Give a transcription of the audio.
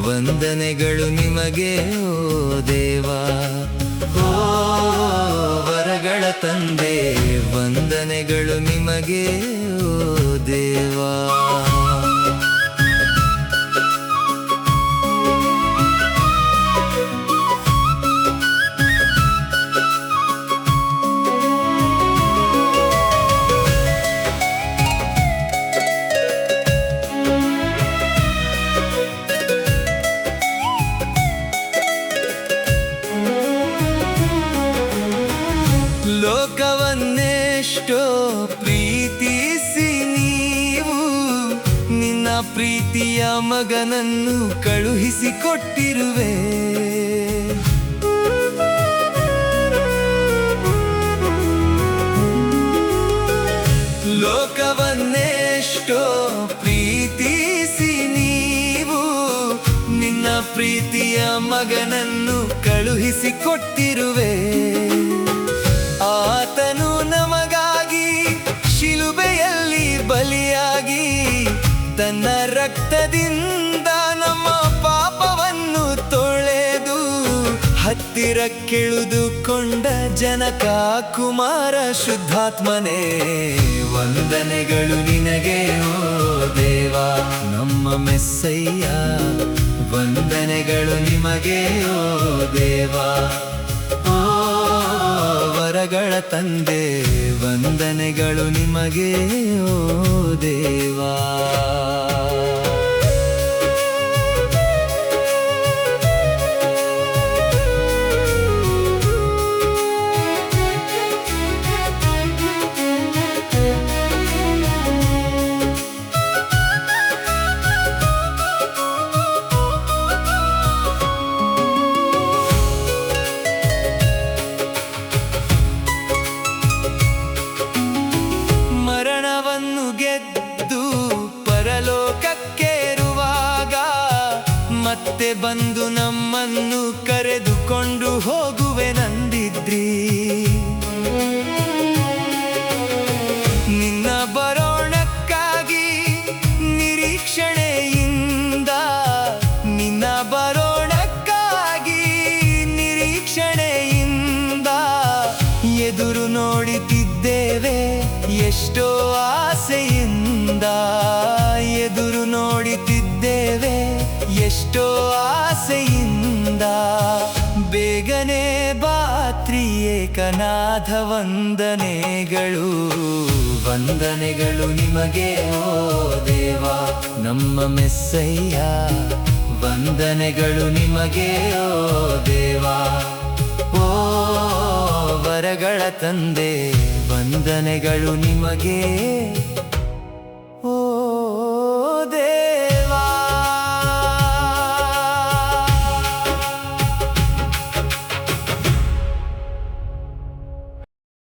ವಂದನೆಗಳು ನಿಮಗೆ ಓ ದೇವಾ. ಓ ವರಗಳ ತಂದೆ, ವಂದನೆಗಳು ನಿಮಗೆ ಓ ದೇವಾ. ಲೋಕವನ್ನೆಷ್ಟೋ ಪ್ರೀತಿಸಿ ನೀವು ನಿನ್ನ ಪ್ರೀತಿಯ ಮಗನನ್ನು ಕಳುಹಿಸಿಕೊಟ್ಟಿರುವೆ. ಲೋಕವನ್ನೆಷ್ಟೋ ಪ್ರೀತಿಸಿ ನೀವು ನಿನ್ನ ಪ್ರೀತಿಯ ಮಗನನ್ನು ಕಳುಹಿಸಿಕೊಟ್ಟಿರುವೆ. ಆತನು ನಮಗಾಗಿ ಶಿಲುಬೆಯಲ್ಲಿ ಬಲಿಯಾಗಿ ತನ್ನ ರಕ್ತದಿಂದ ನಮ್ಮ ಪಾಪವನ್ನು ತೊಳೆದು ಹತ್ತಿರಕ್ಕಿಳಿದುಕೊಂಡ ಜನಕ ಕುಮಾರ ಶುದ್ಧಾತ್ಮನೇ, ವಂದನೆಗಳು ನಿನಗೆ ಓ ದೇವಾ ನಮ್ಮ ಮೆಸ್ಸಯ್ಯ. ವಂದನೆಗಳು ನಿಮಗೆ ಓ ದೇವಾ. ವರಗಳ ತಂದೆ, ವಂದನೆಗಳು ನಿಮಗೆ ಓ ದೇವಾ. ಮರಣವನ್ನು ಗೆದ್ದು ಪರಲೋಕಕ್ಕೇರುವಾಗ ಮತ್ತೆ ಬಂದು ನಮ್ಮನ್ನು ಕರೆದುಕೊಂಡು ಹೋಗುವೆನಂದಿದ್ರಿ. ನಿನ್ನ ಬರೋಣಕ್ಕಾಗಿ ನಿರೀಕ್ಷಣೆಯಿಂದ, ನಿನ್ನ ಬರೋಣಕ್ಕಾಗಿ ನಿರೀಕ್ಷಣೆಯಿಂದ ಎದುರು ನೋಡುತ್ತಿದ್ದೇವೆ ಎಷ್ಟೋ ಆಸೆಯಿಂದ. ಎದುರು ನೋಡುತ್ತಿದ್ದೇವೆ ಎಷ್ಟೋ ಆಸೆಯಿಂದ. ಬೇಗನೆ ಬಾತ್ರಿ ಏಕನಾಥ, ವಂದನೆಗಳು ವಂದನೆಗಳು ನಿಮಗೆ ಓ ದೇವಾ ನಮ್ಮ ಮೆಸ್ಸಯ್ಯ. ವಂದನೆಗಳು ನಿಮಗೆ ಓ ದೇವಾ. ಓ ವರಗಳ ತಂದೆ, ವಂದನೆಗಳು ನಿಮಗೆ